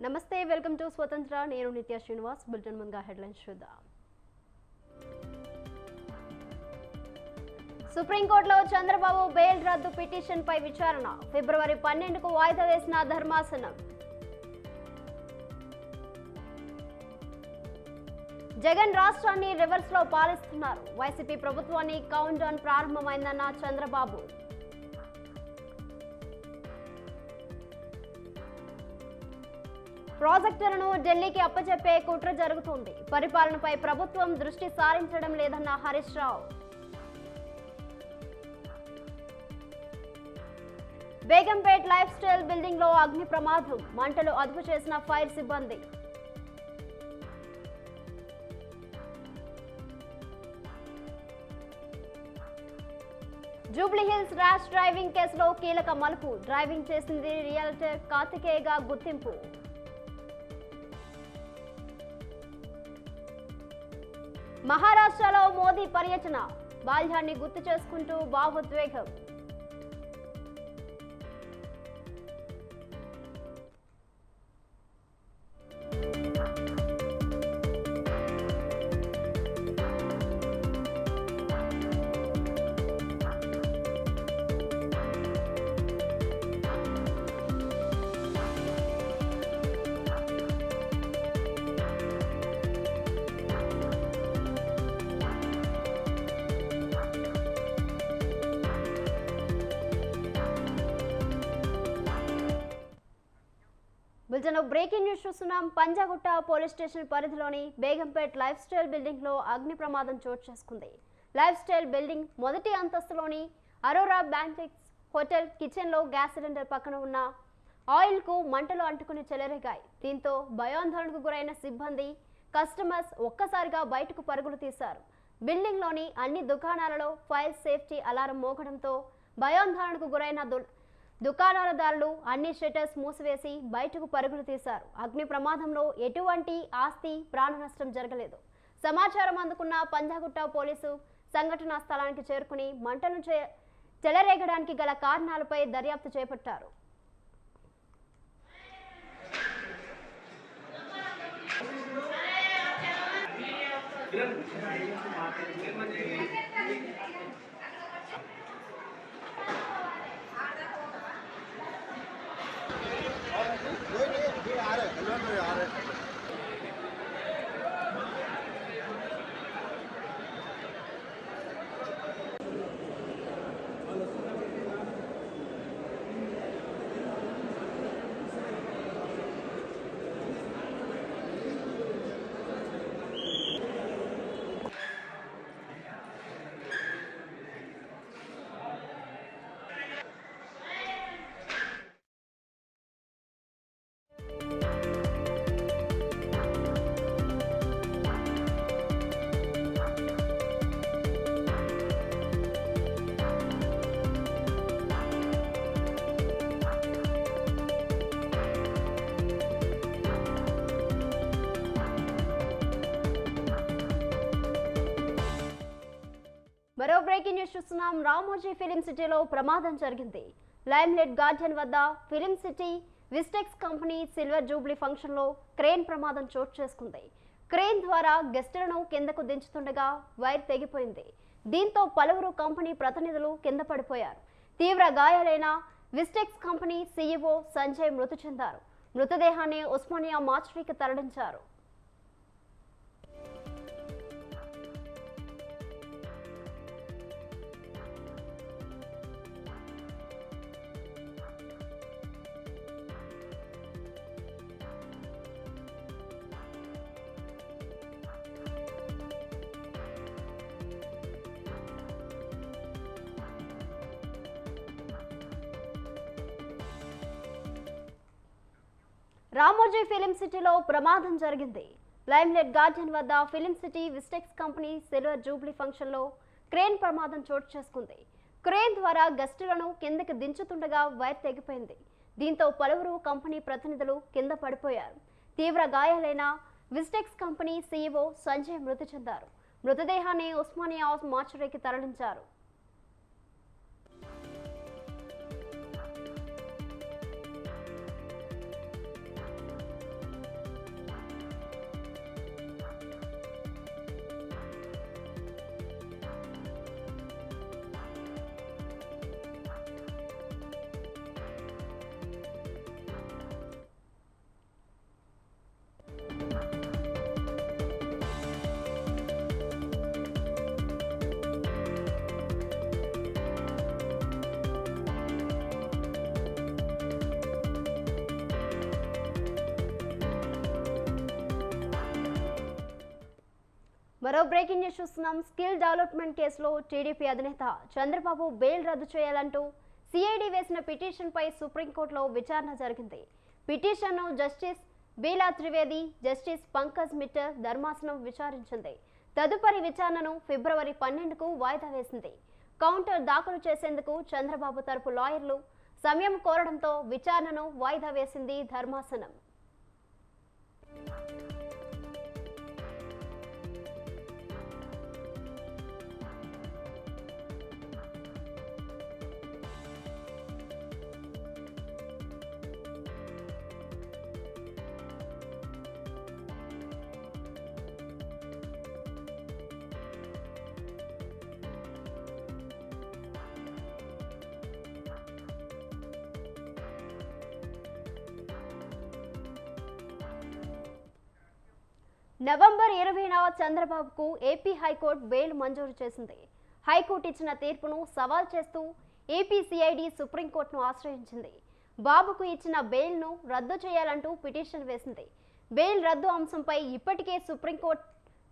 నమస్తే, welcome to స్వతంత్ర. నేను నిత్య శ్రీనివాస్. బులెటిన్ ముందుగా హెడ్లైన్స్ చూద్దాం. సుప్రీంకోర్టులో చంద్రబాబు బెయిల్ రద్దు పిటిషన్పై విచారణ ఫిబ్రవరి 12కు వాయిదా వేసిన ధర్మాసనం. జగన్ రాష్ట్రాన్ని రివర్స్ లో పాలిస్తున్నారు. వైసీపీ ప్రభుత్వాన్ని కౌంట్ డౌన్ ప్రారంభమైందన్న చంద్రబాబు. ప్రాజెక్టులను ఢిల్లీకి అప్పచెప్పే కుట్ర జరుగుతోంది. పరిపాలనపై ప్రభుత్వం దృష్టి సారించడం లేదన్న Harish Rao. Begumpet life style building లో అగ్ని ప్రమాదం, మంటలు అదుపు చేసిన ఫైర్ సిబ్బంది. జూబ్లీహిల్స్ ర్యాష్ డ్రైవింగ్ కేసులో కీలక మలుపు, డ్రైవింగ్ చేసింది రియల్టర్ కార్తికేయగా గుర్తింపు. మహారాష్ట్రలో మోదీ పర్యటన, బాల్యాన్ని గుర్తు చేసుకుంటూ భావోద్వేగం. బ్రేకింగ్ న్యూస్ చూస్తున్నాం. పంజాగుట్ట పోలీస్ స్టేషన్ పరిధిలోని బేగంపేట్ లైఫ్ స్టైల్ బిల్డింగ్ లో అగ్ని ప్రమాదం చోటు చేసుకుంది. లైఫ్ స్టైల్ బిల్డింగ్ మొదటి అంతస్తులోని అరోరా బ్యాంకెట్స్ హోటల్ కిచెన్ లో గ్యాస్ సిలిండర్ పక్కన ఉన్న ఆయిల్ కు మంటలు అంటుకుని చెలరేగాయి. దీంతో భయాందోళనకు గురైన సిబ్బంది, కస్టమర్స్ ఒక్కసారిగా బయటకు పరుగులు తీశారు. బిల్డింగ్ లోని అన్ని దుకాణాలలో ఫైర్ సేఫ్టీ అలారం మోగడంతో భయాందోళనకు గురైన దుకాణదారులు అన్ని షట్టర్స్ మూసివేసి బయటకు పరుగులు తీశారు. అగ్ని ప్రమాదంలో ఎటువంటి ఆస్తి ప్రాణ నష్టం జరగలేదు. సమాచారం అందుకున్న పంజాగుట్ట పోలీసు సంఘటనా స్థలానికి చేరుకుని మంటను చెలరేగడానికి గల కారణాలపై దర్యాప్తు చేపట్టారు. మరో బ్రేకింగ్ న్యూస్ చూస్తున్నాం. రామోజీ ఫిలిం సిటీలో ప్రమాదం జరిగింది. లైమ్లైట్ గార్డెన్ వద్ద film city Vistex company silver jubilee function లో క్రేన్ ప్రమాదం చోటు చేసుకుంది. క్రేన్ ద్వారా గెస్టులను కిందకు దించుతుండగా వైర్ తెగిపోయింది. దీంతో పలువురు కంపెనీ ప్రతినిధులు కింద పడిపోయారు. తీవ్ర గాయాలైన విస్టెక్స్ కంపెనీ సీఈఓ సంజయ్ మృతి చెందారు. మృతదేహాన్ని ఉస్మానియా మార్చురీకి తరలించారు. రామోజీ ఫిలిం సిటీలో ప్రమాదం జరిగింది. లైమ్లైట్ గార్డెన్ వద్ద film city Vistex company silver jubilee function లో క్రేన్ ప్రమాదం చోటు చేసుకుంది. క్రేన్ ద్వారా గెస్టులను కిందకి దించుతుండగా వైర్ తెగిపోయింది. దీంతో పలువురు కంపెనీ ప్రతినిధులు కింద పడిపోయారు. తీవ్ర గాయాలైన విస్టెక్స్ కంపెనీ సీఈఓ సంజయ్ మృతి చెందారు. మృతదేహాన్ని ఉస్మానియా మార్చురీకి తరలించారు. మరో బ్రేకింగ్ న్యూస్ చూస్తున్నాం. స్కిల్ డెవలప్మెంట్ కేసులో టీడీపీ అధినేత చంద్రబాబు బెయిల్ రద్దు చేయాలంటూ సిఐడి వేసిన పిటిషన్పై సుప్రీంకోర్టులో విచారణ జరిగింది. పిటిషన్ను జస్టిస్ బీలా త్రివేది, జస్టిస్ పంకజ్ మిట్టల్ ధర్మాసనం విచారించింది. తదుపరి విచారణను ఫిబ్రవరి 12కు వాయిదా వేసింది. కౌంటర్ దాఖలు చేసేందుకు చంద్రబాబు తరపు లాయర్లు సమయం కోరడంతో విచారణను వాయిదా వేసింది ధర్మాసనం. నవంబర్ 20న చంద్రబాబుకు ఏపీ హైకోర్టు బెయిల్ మంజూరు చేసింది. హైకోర్టు ఇచ్చిన తీర్పును సవాల్ చేస్తూ ఏపీ సిఐడి సుప్రీంకోర్టును ఆశ్రయించింది. బాబుకు ఇచ్చిన బెయిల్ను రద్దు చేయాలంటూ పిటిషన్ వేసింది. బెయిల్ రద్దు అంశంపై ఇప్పటికే సుప్రీంకోర్టు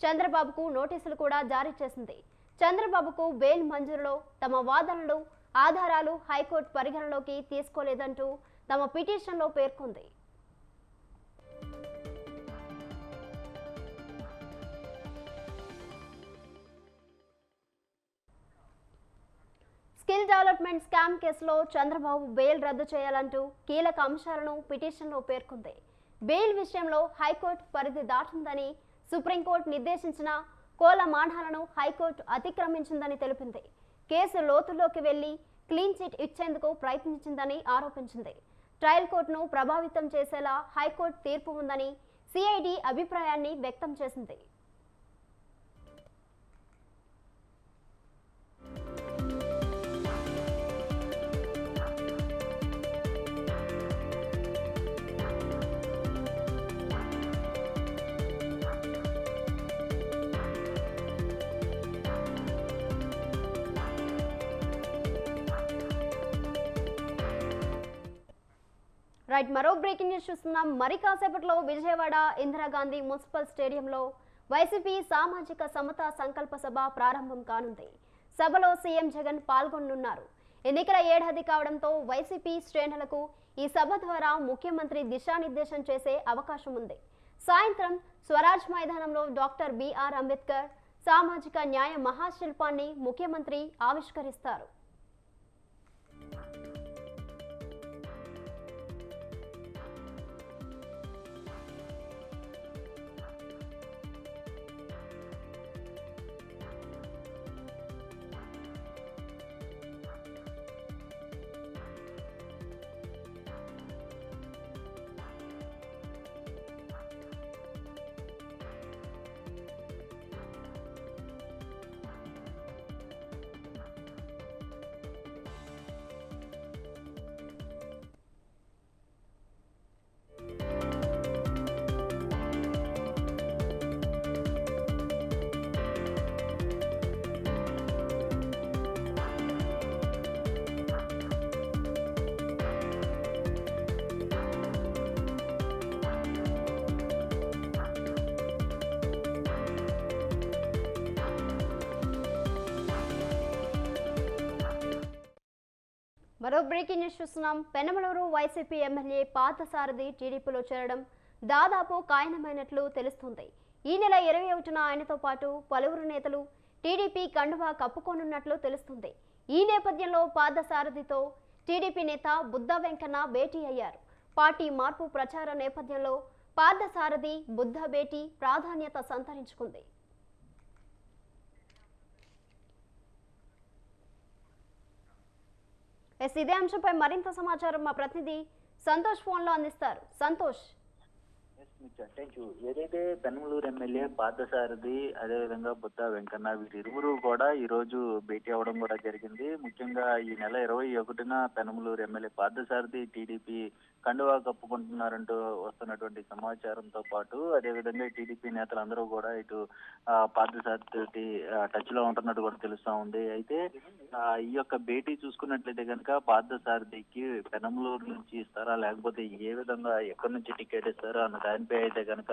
చంద్రబాబుకు నోటీసులు కూడా జారీ చేసింది. చంద్రబాబుకు బెయిల్ మంజూరులో తమ వాదనలు, ఆధారాలు హైకోర్టు పరిగణలోకి తీసుకోలేదంటూ తమ పిటిషన్లో పేర్కొంది. స్కిల్ డెవలప్మెంట్ స్కామ్ కేసులో చంద్రబాబు బెయిల్ రద్దు చేయాలంటూ కీలక అంశాలను పిటిషన్లో పేర్కొంది. బెయిల్ విషయంలో హైకోర్టు పరిధి దాటిందని, సుప్రీంకోర్టు నిర్దేశించిన కోలమానాలను హైకోర్టు అతిక్రమించిందని తెలిపింది. కేసు లోతుల్లోకి వెళ్లి క్లీన్ చిట్ ఇచ్చేందుకు ప్రయత్నించిందని ఆరోపించింది. ట్రయల్ కోర్టును ప్రభావితం చేసేలా హైకోర్టు తీర్పు ఉందని సిఐడి అభిప్రాయాన్ని వ్యక్తం చేసింది. మరో బ్రేకింగ్ న్యూస్ చూస్తున్నాం. మరి కాసేపట్లో విజయవాడ ఇందిరాగాంధీ మున్సిపల్ స్టేడియంలో వైసీపీ సామాజిక సమతా సంకల్ప సభ ప్రారంభం కానుంది. సభలో సీఎం జగన్ పాల్గొనున్నారు. ఎన్నికల ఏడాది కావడంతో వైసీపీ శ్రేణులకు ఈ సభ ద్వారా ముఖ్యమంత్రి దిశానిర్దేశం చేసే అవకాశం ఉంది. సాయంత్రం స్వరాజ్ మైదానంలో డాక్టర్ బిఆర్ అంబేద్కర్ సామాజిక న్యాయ మహాశిల్పాన్ని ముఖ్యమంత్రి ఆవిష్కరిస్తారు. మరో బ్రేకింగ్ న్యూస్ చూస్తున్నాం. పెనమలూరు వైసీపీ ఎమ్మెల్యే పార్థసారథి టీడీపీలో చేరడం దాదాపు ఖాయమైనట్లు తెలుస్తుంది. ఈ నెల 21న ఆయనతో పాటు పలువురు నేతలు టీడీపీ కండువా కప్పుకోనున్నట్లు తెలుస్తుంది. ఈ నేపథ్యంలో పార్థసారథితో టీడీపీ నేత బుద్ధ వెంకన్న భేటీ అయ్యారు. పార్టీ మార్పు ప్రచార నేపథ్యంలో పార్థసారథి బుద్ధ భేటీ ప్రాధాన్యత సంతరించుకుంది. ఇదే అంశంపై మరింత సమాచారం మా ప్రతినిధి సంతోష్ ఫోన్లో అందిస్తారు. సంతోష్, ఏదైతే పెనమలూరు ఎమ్మెల్యే పార్థసారథి అదేవిధంగా బుద్ధ వెంకన్న వీరిరువురు కూడా ఈ రోజు భేటీ అవ్వడం కూడా జరిగింది. ముఖ్యంగా ఈ నెల 21న పెనమలూరు ఎమ్మెల్యే పార్థసారథి టీడీపీ కండువా కప్పుకుంటున్నారంటూ వస్తున్నటువంటి సమాచారంతో పాటు అదేవిధంగా టీడీపీ నేతలందరూ కూడా ఇటు పార్థసారథి టచ్ లో ఉంటున్నట్టు కూడా తెలుస్తా ఉంది. అయితే ఈ యొక్క భేటీ చూసుకున్నట్లయితే కనుక పార్థసారథికి పెనమలూరు నుంచి ఇస్తారా లేకపోతే ఏ విధంగా ఎక్కడి నుంచి టికెట్ ఇస్తారా అన్న దానిపై అయితే కనుక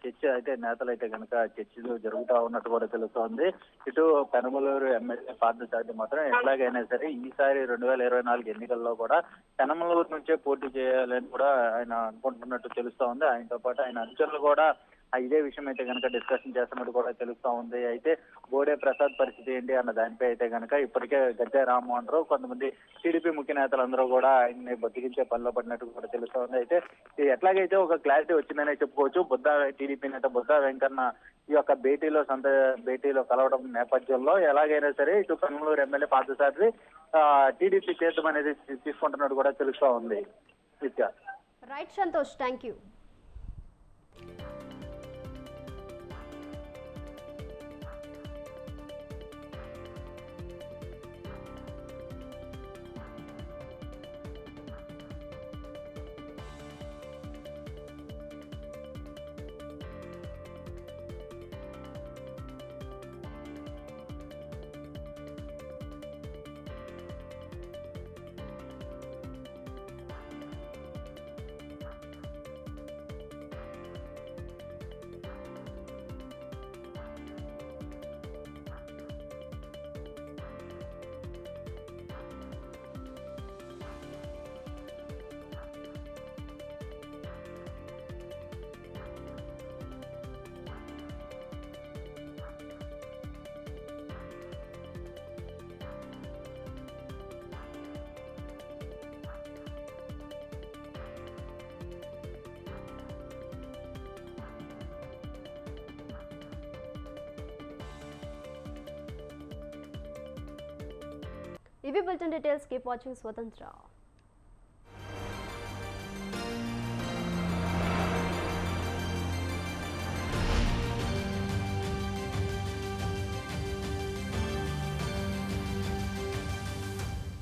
చర్చ అయితే నేతలు అయితే కనుక చర్చలు జరుగుతూ ఉన్నట్టు కూడా తెలుస్తోంది. ఇటు పెనమలూరు ఎమ్మెల్యే పార్థసారథి మాత్రం ఎట్లాగైనా సరే ఈసారి 2024 ఎన్నికల్లో కూడా పెనమలూరు నుంచే పోటీ చేయాలని కూడా ఆయన అనుకుంటున్నట్టు తెలుస్తా ఉంది. ఆయనతో పాటు ఆయన అనుచరులు కూడా ఇదే విషయం అయితే కనుక డిస్కషన్ చేస్తున్నట్టు కూడా తెలుస్తా ఉంది. అయితే బోడే ప్రసాద్ పరిస్థితి ఏంటి అన్న దానిపై అయితే కనుక ఇప్పటికే గద్దె రామ్మోహన్ రావు కొంతమంది టీడీపీ ముఖ్య నేతలందరూ కూడా ఆయన్ని బతికించే పనిలో పడినట్టు కూడా తెలుస్తా ఉంది. అయితే ఎట్లాగైతే ఒక క్లారిటీ వచ్చిందనే చెప్పుకోవచ్చు. టీడీపీ నేత బుద్ధా వెంకన్న ఈ యొక్క భేటీలో కలవడం నేపథ్యంలో ఎలాగైనా సరే ఇటు పెనమలూరు ఎమ్మెల్యే పార్థసారథి టీడీపీ తీర్థం అనేది తీసుకుంటున్నట్టు కూడా తెలుస్తా ఉంది. Right Santosh, thank you. ఇవి బులెటిన్ డీటెయిల్స్. కీప్ వాచింగ్ స్వతంత్ర.